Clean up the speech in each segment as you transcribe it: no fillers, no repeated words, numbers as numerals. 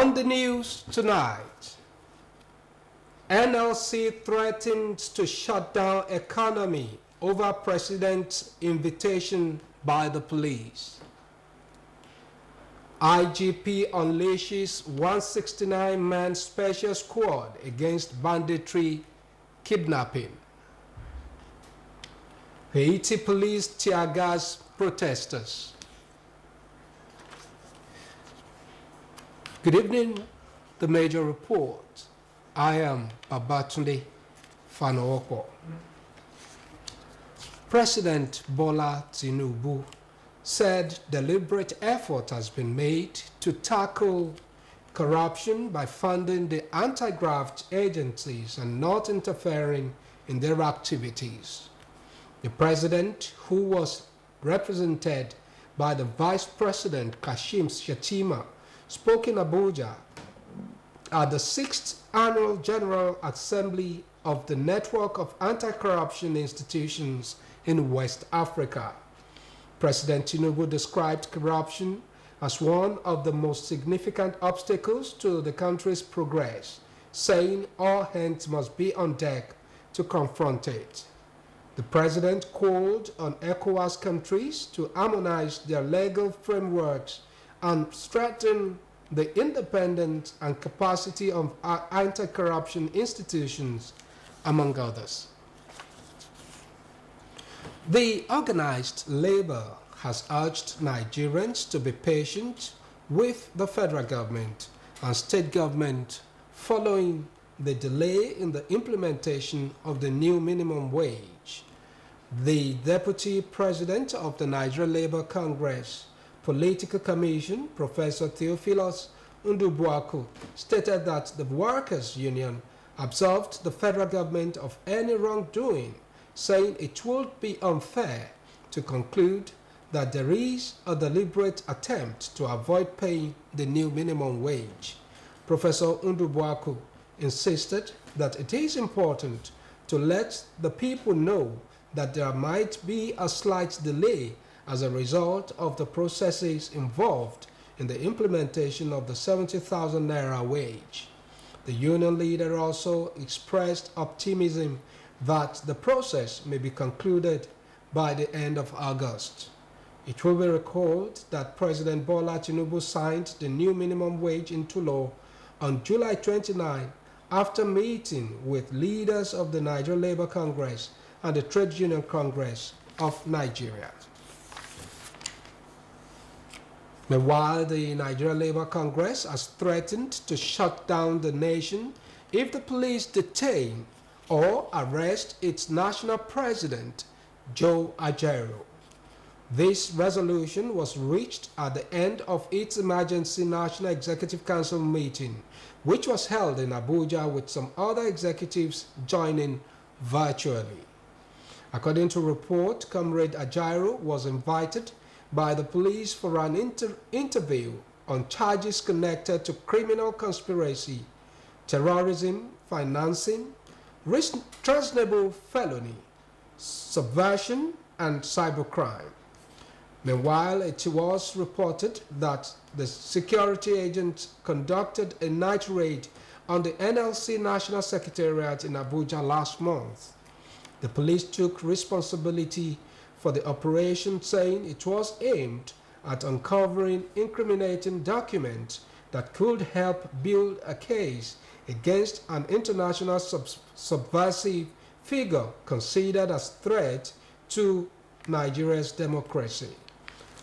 On the news tonight, NLC threatens to shut down economy over president's invitation by the police. IGP unleashes 169-man special squad against banditry kidnapping. Haiti police tear gas protesters. Good evening, the major report. I am Babatunde Fanooko. President Bola Tinubu said deliberate effort has been made to tackle corruption by funding the anti-graft agencies and not interfering in their activities. The president, who was represented by the Vice President Kashim Shettima, spoke in Abuja at the 6th Annual General Assembly of the Network of Anti-Corruption Institutions in West Africa. President Tinubu described corruption as one of the most significant obstacles to the country's progress, saying all hands must be on deck to confront it. The president called on ECOWAS countries to harmonize their legal frameworks and strengthen the independence and capacity of our anti-corruption institutions, among others. The organized labor has urged Nigerians to be patient with the federal government and state government following the delay in the implementation of the new minimum wage. The Deputy President of the Nigeria Labour Congress Political Commission, Professor Theophilus Ndubuaku, stated that the workers' union absolved the federal government of any wrongdoing, saying it would be unfair to conclude that there is a deliberate attempt to avoid paying the new minimum wage. Professor Ndubuaku insisted that it is important to let the people know that there might be a slight delay as a result of the processes involved in the implementation of the 70,000 naira wage. The union leader also expressed optimism that the process may be concluded by the end of August. It will be recalled that President Bola Tinubu signed the new minimum wage into law on July 29 after meeting with leaders of the Nigeria Labour Congress and the Trade Union Congress of Nigeria. Meanwhile, the Nigeria Labour Congress has threatened to shut down the nation if the police detain or arrest its national president, Joe Ajaero. This resolution was reached at the end of its emergency National Executive Council meeting, which was held in Abuja with some other executives joining virtually. According to report, Comrade Ajaero was invited by the police for an interview on charges connected to criminal conspiracy, terrorism, financing, treasonable felony, subversion, and cybercrime. Meanwhile, it was reported that the security agents conducted a night raid on the NLC National Secretariat in Abuja last month. The police took responsibility for the operation, saying it was aimed at uncovering incriminating documents that could help build a case against an international subversive figure considered as a threat to Nigeria's democracy.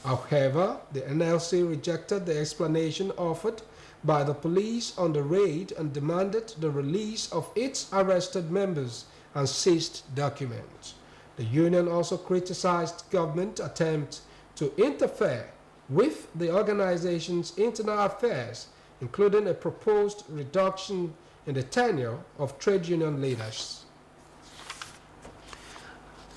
However, the NLC rejected the explanation offered by the police on the raid and demanded the release of its arrested members and seized documents. The union also criticized government attempts to interfere with the organization's internal affairs, including a proposed reduction in the tenure of trade union leaders.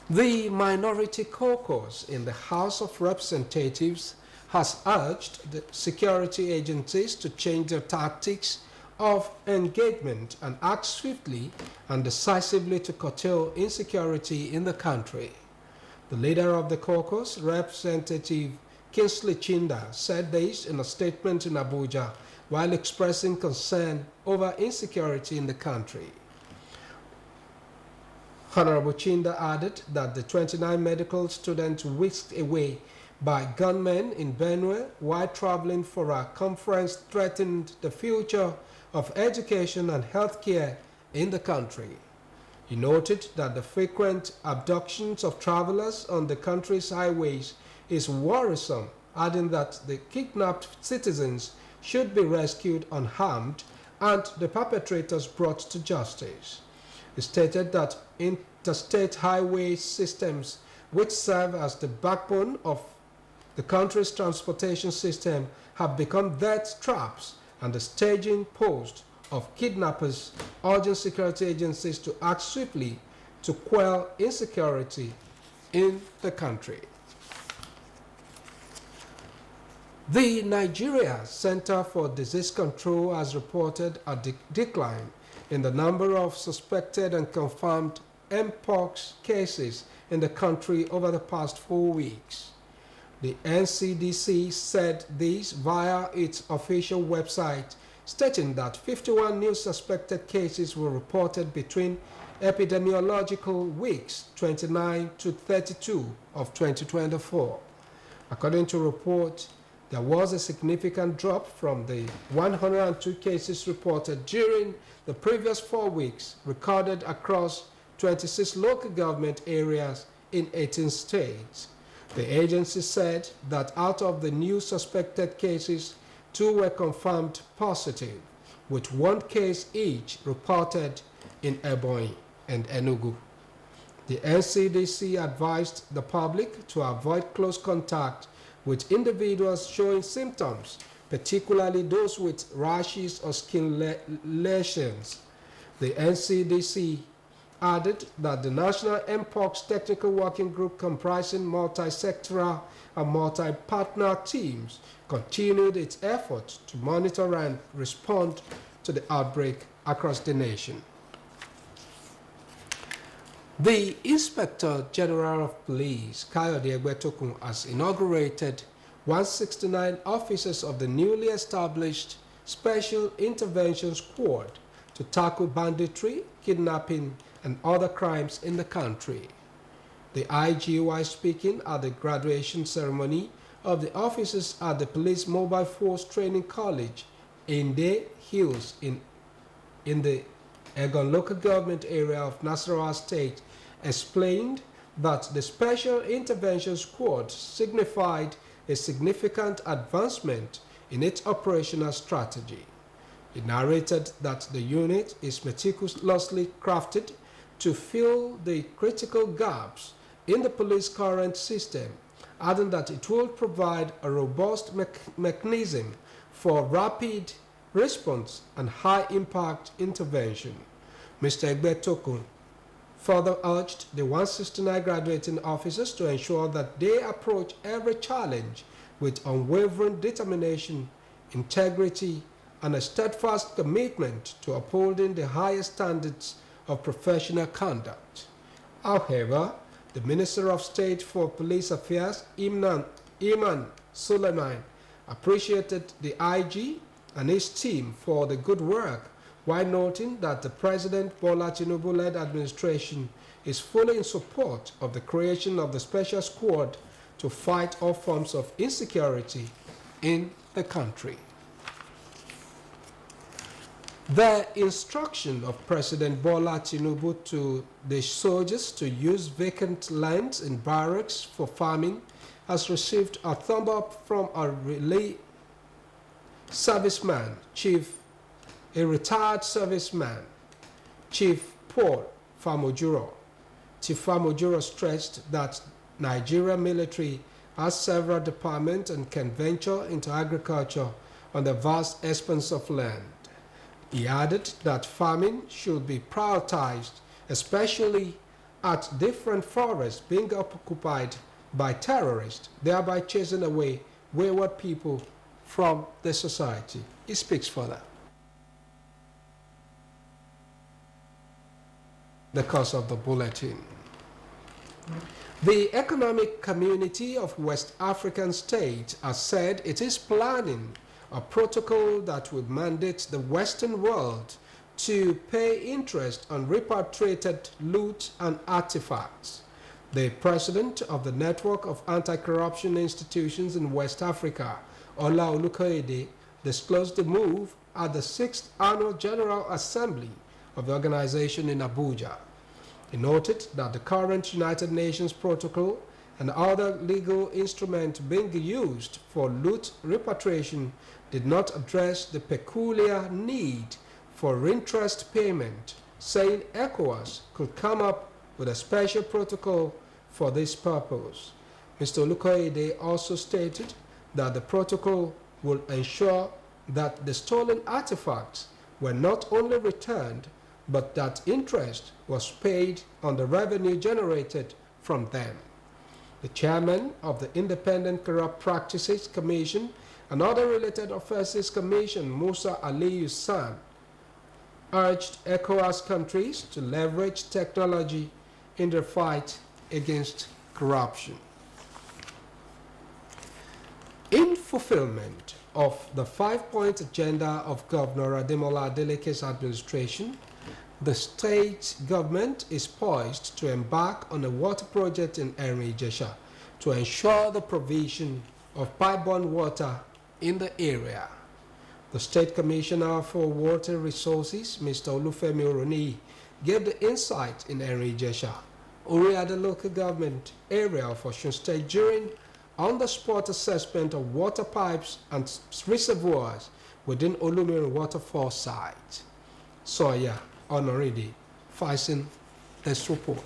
The minority caucus in the House of Representatives has urged the security agencies to change their tactics of engagement and act swiftly and decisively to curtail insecurity in the country. The leader of the caucus, Representative Kingsley Chinda, said this in a statement in Abuja while expressing concern over insecurity in the country. Honorable Chinda added that the 29 medical students whisked away by gunmen in Benue while traveling for a conference threatened the future of education and healthcare in the country. He noted that the frequent abductions of travelers on the country's highways is worrisome, adding that the kidnapped citizens should be rescued unharmed and the perpetrators brought to justice. He stated that interstate highway systems, which serve as the backbone of the country's transportation system, have become death traps and the staging post of kidnappers, urging security agencies to act swiftly to quell insecurity in the country. The Nigeria Center for Disease Control has reported a decline in the number of suspected and confirmed Mpox cases in the country over the past 4 weeks. The NCDC said this via its official website, stating that 51 new suspected cases were reported between epidemiological weeks 29 to 32 of 2024. According to report, there was a significant drop from the 102 cases reported during the previous 4 weeks, recorded across 26 local government areas in 18 states. The agency said that out of the new suspected cases, 2 were confirmed positive, with 1 case each reported in Ebonyi and Enugu. The NCDC advised the public to avoid close contact with individuals showing symptoms, particularly those with rashes or skin lesions. The NCDC added that the National Mpox Technical Working Group, comprising multi-sectoral and multi-partner teams, continued its efforts to monitor and respond to the outbreak across the nation. The Inspector General of Police, Kayode Egbetokun, has inaugurated 169 officers of the newly established Special Intervention Squad to tackle banditry, kidnapping, and other crimes in the country. The IG, while speaking at the graduation ceremony of the officers at the Police Mobile Force Training College in the Hills in the Egon local government area of Nasarawa State, explained that the Special Intervention Squad signified a significant advancement in its operational strategy. He narrated that the unit is meticulously crafted to fill the critical gaps in the police current system, adding that it will provide a robust mechanism for rapid response and high-impact intervention. Mr. Egbetokun further urged the 169 graduating officers to ensure that they approach every challenge with unwavering determination, integrity, and a steadfast commitment to upholding the highest standards of professional conduct. However, the Minister of State for Police Affairs, Iman Suleiman, appreciated the IG and his team for the good work, while noting that the President Bola Tinubu-led administration is fully in support of the creation of the special squad to fight all forms of insecurity in the country. The instruction of President Bola Tinubu to the soldiers to use vacant lands in barracks for farming has received a thumb up from a relay serviceman, a retired serviceman, Chief Paul Famojuro. Chief Famojuro stressed that Nigeria military has several departments and can venture into agriculture on the vast expanse of land. He added that farming should be prioritized, especially at different forests being occupied by terrorists, thereby chasing away wayward people from the society. He speaks further. The cause of the bulletin. The Economic Community of West African States has said it is planning a protocol that would mandate the Western world to pay interest on repatriated loot and artifacts. The president of the Network of Anti-Corruption Institutions in West Africa, Ola Olukoyede, disclosed the move at the 6th Annual General Assembly of the organization in Abuja. He noted that the current United Nations protocol and other legal instruments being used for loot repatriation did not address the peculiar need for interest payment, saying ECOWAS could come up with a special protocol for this purpose. Mr. Olukoyede also stated that the protocol will ensure that the stolen artifacts were not only returned, but that interest was paid on the revenue generated from them. The chairman of the Independent Corrupt Practices Commission and other related offenses commission, Musa Aliyu San, urged ECOWAS countries to leverage technology in their fight against corruption. In fulfillment of the 5-point agenda of Governor Ademola Adeleke's administration, the state government is poised to embark on a water project in Erin-Ijesha to ensure the provision of pipe-borne water in the area. The State Commissioner for Water Resources, Mr. Olufemi Oroni, gave the insight in Erin-Ijesha, Ori, the local government area of Osun State during on-the-spot assessment of water pipes and reservoirs within Olumiri waterfall site. Sawyer Honoridi, facing this report.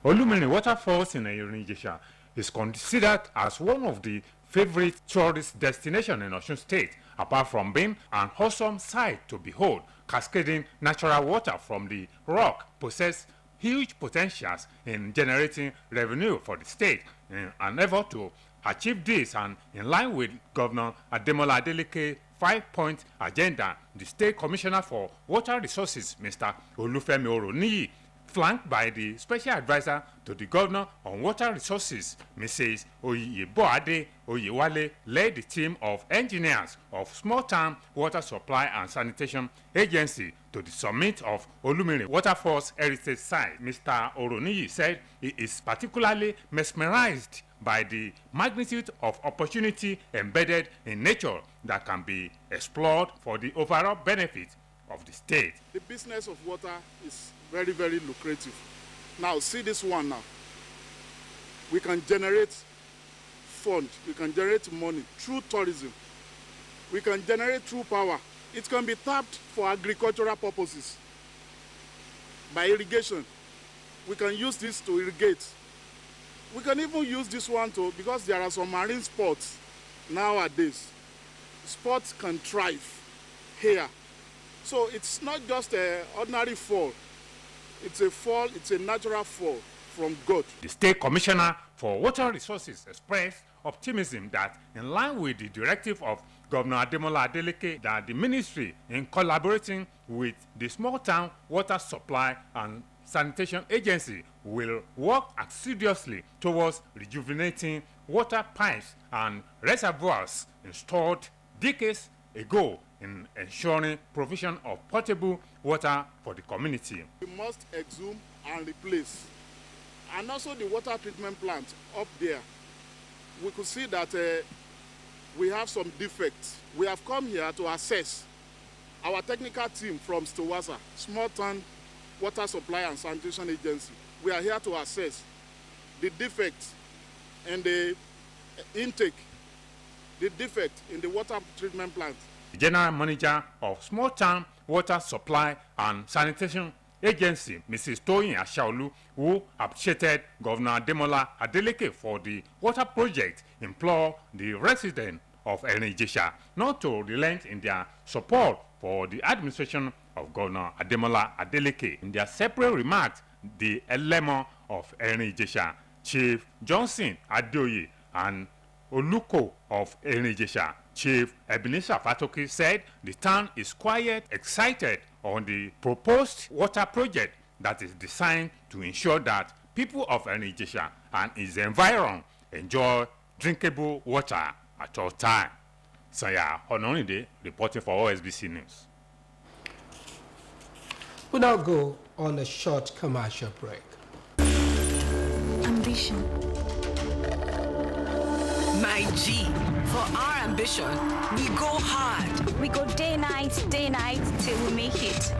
Olumiri waterfalls in Erin-Ijesha is considered as one of the favorite tourist destinations in Osun State, apart from being an awesome sight to behold. Cascading natural water from the rock possess huge potentials in generating revenue for the state. In an effort to achieve this, and in line with Governor Ademola Adeleke 5-point agenda, the State Commissioner for Water Resources, Mr. Olufemi Oroni, flanked by the Special Advisor to the Governor on Water Resources, Mrs. Oyeboade Oyewale, led the team of engineers of Small Town Water Supply and Sanitation Agency to the summit of Olumiri Waterfalls Heritage Site. Mr. Oroni said he is particularly mesmerized by the magnitude of opportunity embedded in nature that can be explored for the overall benefit of the state. The business of water is very, very lucrative. Now, see this one now. We can generate fund, we can generate money through tourism. We can generate through power. It can be tapped for agricultural purposes. By irrigation, we can use this to irrigate. We can even use this one because there are some marine sports nowadays. Sports can thrive here. So it's not just an ordinary fall. It's a fall, it's a natural fall from God. The State Commissioner for Water Resources expressed optimism that, in line with the directive of Governor Ademola Adeleke, that the ministry, in collaborating with the Small Town Water Supply and Sanitation Agency, will work assiduously towards rejuvenating water pipes and reservoirs installed decades ago in ensuring provision of potable water for the community. We must exhume and replace. And also the water treatment plant up there, we could see that we have some defects. We have come here to assess. Our technical team from Stowasa, Small Town Water Supply and Sanitation Agency, we are here to assess the defects in the intake, the defect in the water treatment plant. The General Manager of Small Town Water Supply and Sanitation Agency, Mrs. Toyin Ashaolu, who appreciated Governor Ademola Adeleke for the water project, implored the residents of Erin-Ijesha not to relent in their support for the administration of Governor Ademola Adeleke. In their separate remarks, the Elemo of Erin-Ijesha, Chief Johnson Adeoye, and Oluko of Erin-Ijesha, Chief Ebenezer Fatoki, said the town is quite excited on the proposed water project that is designed to ensure that people of Erin-Ijesha and its environment enjoy drinkable water at all times. Saya Hononide reporting for OSBC News. We now go on a short commercial break. Ambition. My G, for our ambition, we go hard. We go day night till we make it.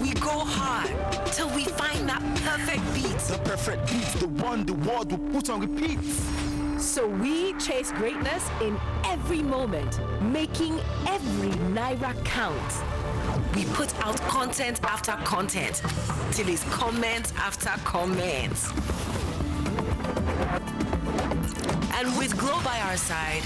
We go hard till we find that perfect beat. The perfect beat, the one the world will put on repeat. So we chase greatness in every moment, making every naira count. We put out content after content till it's comment after comment. And with Glow by our side,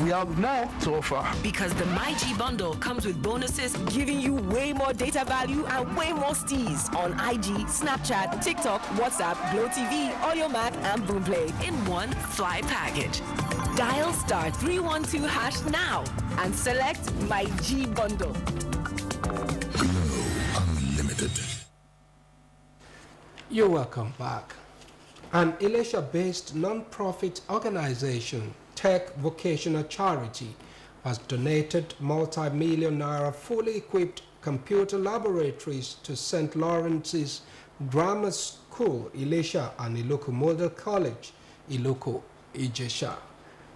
We have more to offer. because the MyG bundle comes with bonuses Giving you way more data value and way more steez on IG, Snapchat, TikTok, WhatsApp, Glow TV, Audio Mac, and Boomplay. in one fly package. Dial *312# now and select my G bundle. Unlimited. You're welcome back. An Elisha-based non-profit organization, Tech Vocational Charity, has donated multi-million naira fully equipped computer laboratories to St. Lawrence's Grammar School, Elisha, and Iloko Model College, Iloko, Ijesha.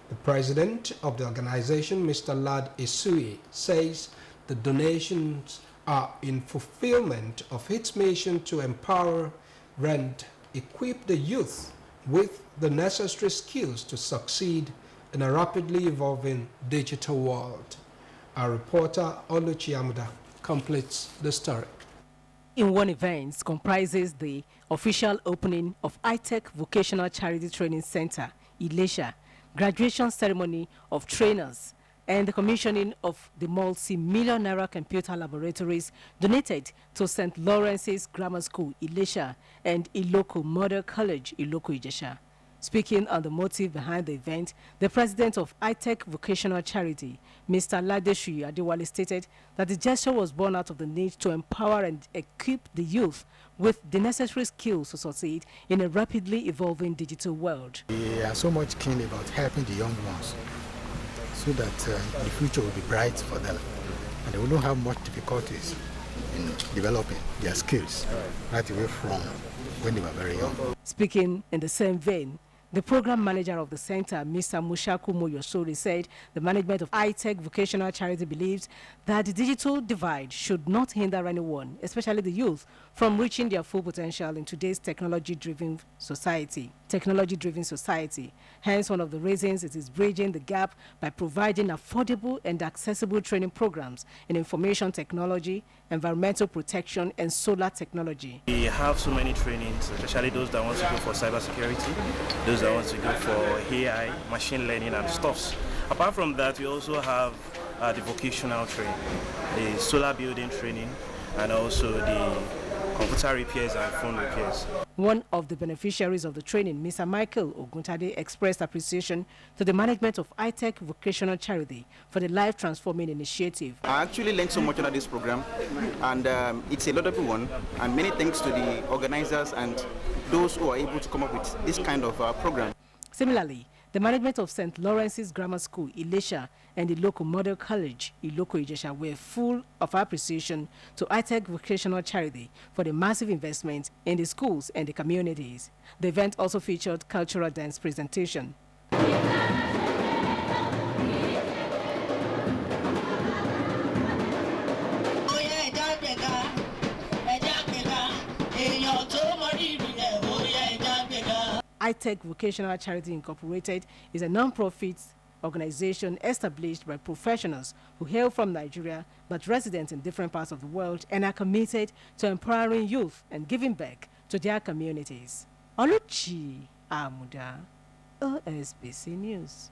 The president of the organization, Mr. Lad Isui, says the donations are in fulfillment of its mission to empower and equip the youth with the necessary skills to succeed in a rapidly evolving digital world. Our reporter, Oluchi Amuda, completes the story. In one event comprises the official opening of iTech Vocational Charity Training Center, Elisha, graduation ceremony of trainers, and the commissioning of the multi-million naira computer laboratories donated to St. Lawrence's Grammar School, Elisha, and Iloko Model College, Iloko Ijesha. Speaking on the motive behind the event, the president of iTech Vocational Charity, Mr. Ladeshu Adewale, stated that the gesture was born out of the need to empower and equip the youth with the necessary skills to succeed in a rapidly evolving digital world. We are so much keen about helping the young ones so that the future will be bright for them and they will not have much difficulties in developing their skills right away from when they were very young. Speaking in the same vein, the program manager of the center, Mr. Mushaku Moyosori, said the management of iTech Vocational Charity believes that the digital divide should not hinder anyone, especially the youth, from reaching their full potential in today's technology-driven society. Hence, one of the reasons it is bridging the gap by providing affordable and accessible training programs in information technology, environmental protection, and solar technology. We have so many trainings, especially those that want to go for cybersecurity, those that want to go for AI, machine learning and stuffs. Apart from that, we also have the vocational training, the solar building training, and also the computer repairs and phone repairs. One of the beneficiaries of the training, Mr. Michael Oguntade, expressed appreciation to the management of iTech Vocational Charity for the life-transforming initiative. I actually learned so much under this program, and it's a laudable one, and many thanks to the organizers and those who are able to come up with this kind of program. Similarly, the management of St. Lawrence's Grammar School, Elisha, and the local Model College, Iloko Ijesha, were full of appreciation to iTech Vocational Charity for the massive investment in the schools and the communities. The event also featured cultural dance presentation. iTech Vocational Charity Incorporated is a non-profit organization established by professionals who hail from Nigeria but resident in different parts of the world and are committed to empowering youth and giving back to their communities. Oluchi Amuda, OSBC News.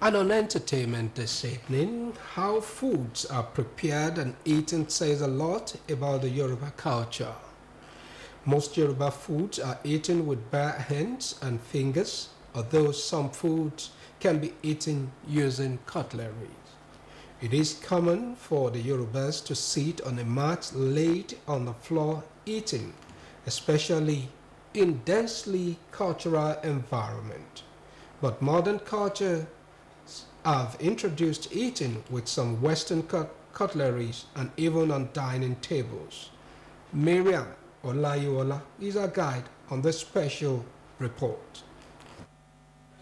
And on entertainment this evening, how foods are prepared and eaten says a lot about the Yoruba culture. Most Yoruba foods are eaten with bare hands and fingers, although some foods can be eaten using cutlery. It is common for the Yorubas to sit on a mat laid on the floor eating, especially in densely cultural environment. but modern culture have introduced eating with some Western cutleries and even on dining tables. Miriam Olayuola is our guide on this special report.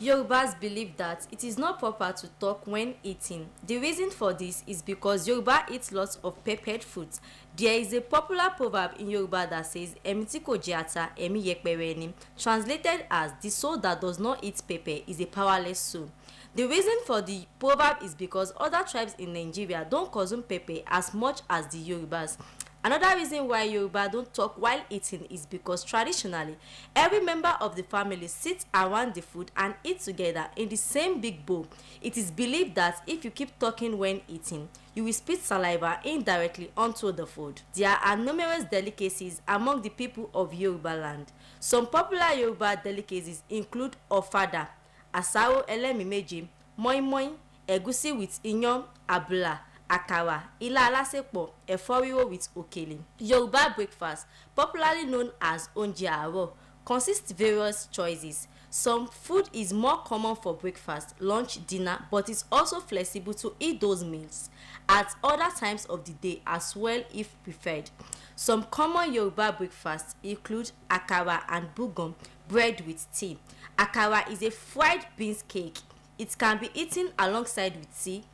Yorubas believe that it is not proper to talk when eating. The reason for this is because Yoruba eats lots of peppered foods. There is a popular proverb in Yoruba that says, "Emi tí kò jẹ ata, ẹ̀mí yẹpẹrẹ ni," translated as, "The soul that does not eat pepper is a powerless soul." The reason for the proverb is because other tribes in Nigeria don't consume pepper as much as the Yorubas. Another reason why Yoruba don't talk while eating is because traditionally, every member of the family sits around the food and eat together in the same big bowl. It is believed that if you keep talking when eating, you will spit saliva indirectly onto the food. There are numerous delicacies among the people of Yoruba land. Some popular Yoruba delicacies include ofada, asaro ẹlẹ́mìí méje, moinmoin, ẹ̀gúsí with iyán, abula, akara, ilá alásèpọ̀, ẹ̀fọ́ rírò with òkèlè. Yoruba breakfast, popularly known as oúnjẹ àárọ̀, consists various choices. Some food is more common for breakfast, lunch, dinner, but is also flexible to eat those meals at other times of the day as well if preferred. Some common Yoruba breakfasts include akara and bugam, bread with tea. Akara is a fried beans cake. It can be eaten alongside with tea,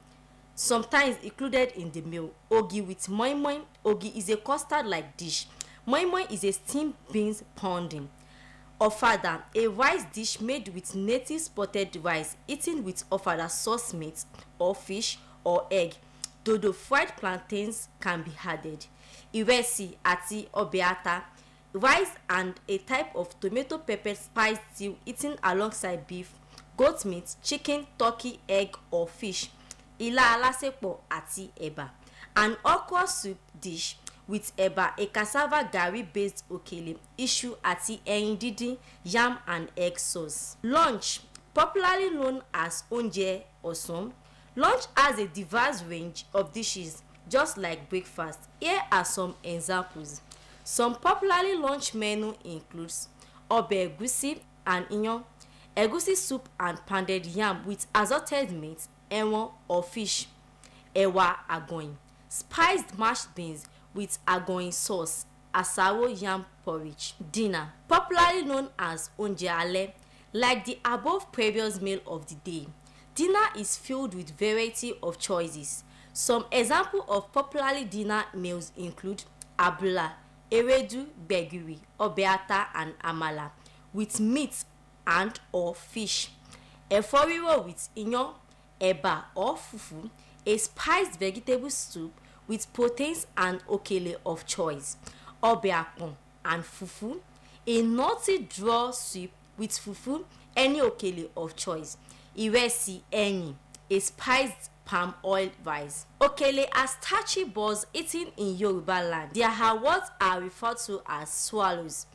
sometimes included in the meal. Ogi with moinmoin. Ogi is a custard-like dish. Moinmoin is a steamed beans pounding. Ofada, a rice dish made with native spotted rice, eaten with ofada sauce meat or fish or egg. Dodo, fried plantains can be added. Ìrẹsì àti ọbẹ̀ ata, rice and a type of tomato pepper spice stew eaten alongside beef, goat meat, chicken, turkey, egg or fish. Ilá alásèpọ̀ àti ẹ̀bà, an okra soup dish with ẹ̀bà, a cassava garri based òkèlè, iṣu àti ẹyin díndín, yam and egg sauce. Lunch, popularly known as oúnjẹ ọ̀sán. Lunch has a diverse range of dishes just like breakfast. Here are some examples. Some popularly lunch menu includes ọbẹ̀ ẹ̀gúsí and iyán, ẹ̀gúsí soup and pounded yam with assorted meat, ẹran or fish, ẹ̀wà àgọ̀yìn, spiced mashed beans with àgọ̀yìn sauce, àsáró yam porridge. Dinner, popularly known as oúnjẹ alẹ́, like the above previous meal of the day. Dinner is filled with variety of choices. Some examples of popularly dinner meals include abula, ewedu, gbẹ̀gìrì, ọbẹ̀ ata and amala with meat and or fish, ẹ̀fọ́ rírò with iyán, ẹ̀bà or fufu, a spiced vegetable soup with proteins and òkèlè of choice, ọbẹ̀ àpọ̀n and fufu, a nutty draw soup with fufu, any òkèlè of choice, ìrẹsì ẹ̀yìn, a spiced palm oil rice. Òkèlè are starchy balls eaten in Yoruba land. There are what are referred to as swallows.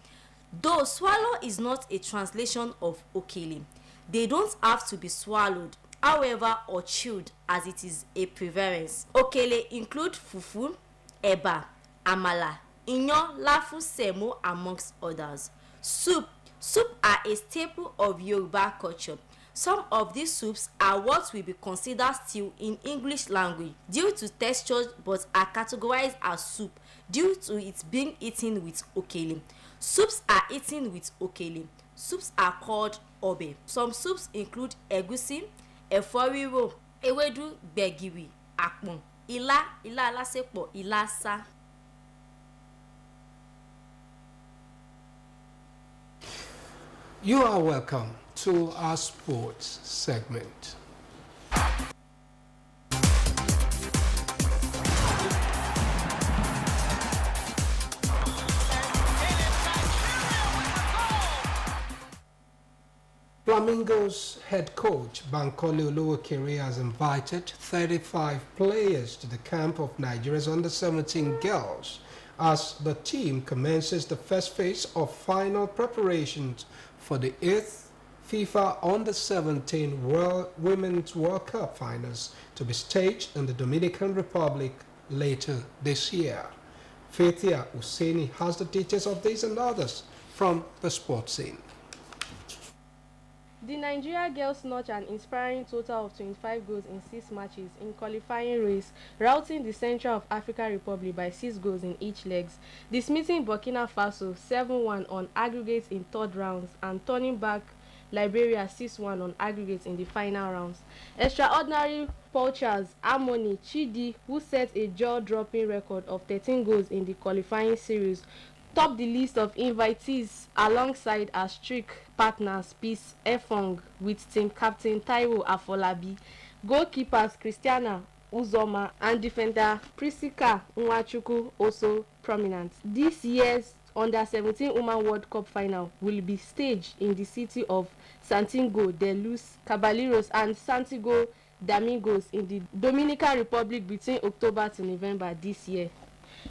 Though swallow is not a translation of òkèlè, they don't have to be swallowed, however, or chewed, as it is a preference. Òkèlè include fufu, ẹ̀bà, àmàlà, iyán, láfún, semo, amongst others. Soup are a staple of Yoruba culture. Some of these soups are what will be considered stew in English language due to texture, but are categorized as soup due to it being eaten with òkèlè. Soups are eaten with òkèlè. Soups are called ọbẹ̀. Some soups include ẹ̀gúsí, ẹ̀fọ́ rírò, ewédú, gbẹ̀gìrì, àpọ̀n, ilá alásèpọ̀, ìlàsà. You are welcome to our sports segment. Flamingo's head coach Bankole Olowokere has invited 35 players to the camp of Nigeria's under-17 girls as the team commences the first phase of final preparations for the 8th FIFA Under-17 Women's World Cup finals to be staged in the Dominican Republic later this year. Fathia Hussaini has the details of these and others from the sports scene. The Nigeria girls notched an inspiring total of 25 goals in 6 matches in qualifying race, routing the Central African Republic by 6 goals in each legs, dismissing Burkina Faso 7-1 on aggregate in third rounds and turning back Liberia 6-1 on aggregate in the final rounds. Extraordinary poachers Harmony Chidi, who set a jaw-dropping record of 13 goals in the qualifying series, topped the list of invitees alongside her strict partners Peace Efong with team captain Taiwo Afolabi, goalkeepers Christiana Uzoma and defender Priscilla Nwachukwu also prominent. This year's Under-17 Women World Cup final will be staged in the city of Santiago de los Caballeros and Santiago Domingos in the Dominican Republic between October to November this year.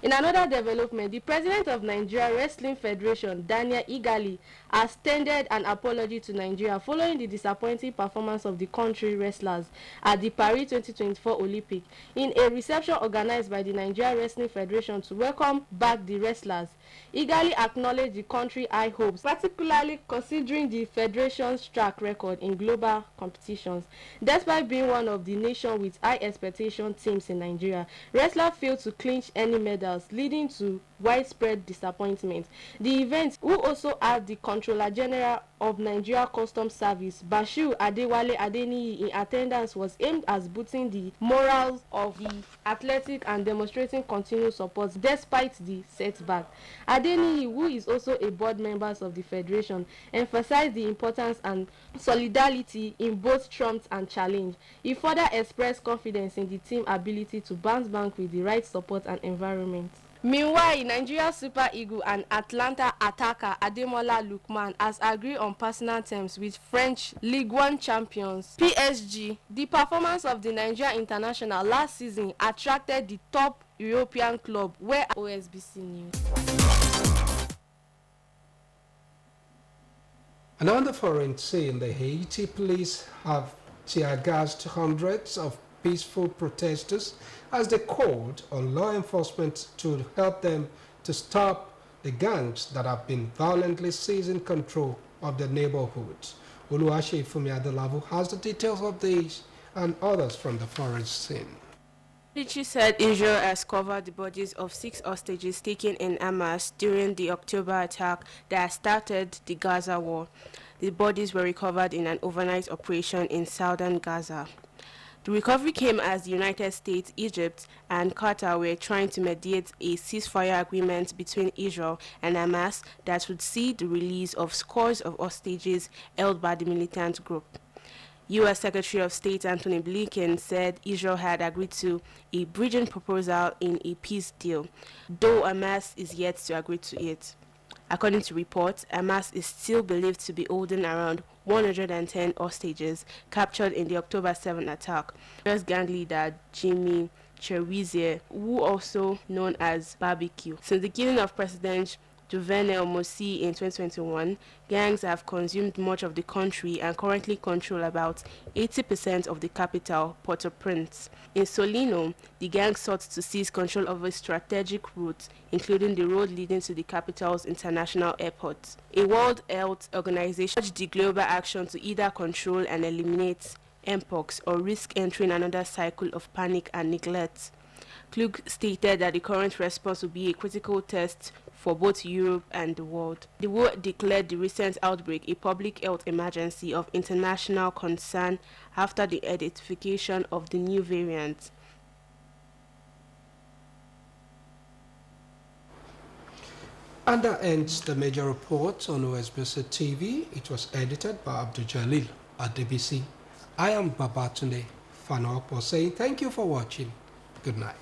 In another development, the president of Nigeria Wrestling Federation, Daniel Igali, has tendered an apology to Nigeria following the disappointing performance of the country wrestlers at the Paris 2024 Olympic. In a reception organized by the Nigeria Wrestling Federation to welcome back the wrestlers, Igali acknowledged the country's high hopes, particularly considering the federation's track record in global competitions. Despite being one of the nations with high expectation teams in Nigeria, wrestlers failed to clinch any medals, leading to widespread disappointment. The event, who also had the Controller General of Nigeria Customs Service, Bashir Adewale Adeniyi, in attendance, was aimed at boosting the morals of the athletic and demonstrating continued support despite the setback. Adeniyi, who is also a board member of the federation, emphasized the importance and solidarity in both triumph and challenge. He further expressed confidence in the team's ability to bounce back with the right support and environment. Meanwhile, Nigeria Super Eagle and Atlanta attacker Ademola Lookman has agreed on personal terms with French Ligue 1 champions PSG. The performance of the Nigeria international last season attracted the top European club, where OSBC News. And on the foreign scene, the Haiti police have tear-gassed hundreds of peaceful protesters as they called on law enforcement to help them to stop the gangs that have been violently seizing control of the neighborhoods. Oluwaseyi Fumi Adelabu has the details of these and others from the foreign scene. Military said Israel has covered the bodies of 6 hostages taken in Hamas during the October attack that started the Gaza war. The bodies were recovered in an overnight operation in southern Gaza. The recovery came as the United States, Egypt, and Qatar were trying to mediate a ceasefire agreement between Israel and Hamas that would see the release of scores of hostages held by the militant group. U.S. Secretary of State Antony Blinken said Israel had agreed to a bridging proposal in a peace deal, though Hamas is yet to agree to it. According to reports, Hamas is still believed to be holding around 110 hostages captured in the October 7 attack. U.S. gang leader Jimmy Cherizier, who also known as Barbecue. Since the killing of President Juvenal Moïse in 2021, gangs have consumed much of the country and currently control about 80% of the capital, Port-au-Prince. In Solino, the gang sought to seize control of a strategic route, including the road leading to the capital's international airport. A World Health Organization urged the global action to either control and eliminate mpox or risk entering another cycle of panic and neglect. Klug stated that the current response will be a critical test for both Europe and the world. The world declared the recent outbreak a public health emergency of international concern after the identification of the new variant. And that ends the major report on OSBC TV. It was edited by Abdul Jalil at DBC. I am Babatunde Fanopo saying thank you for watching. Good night.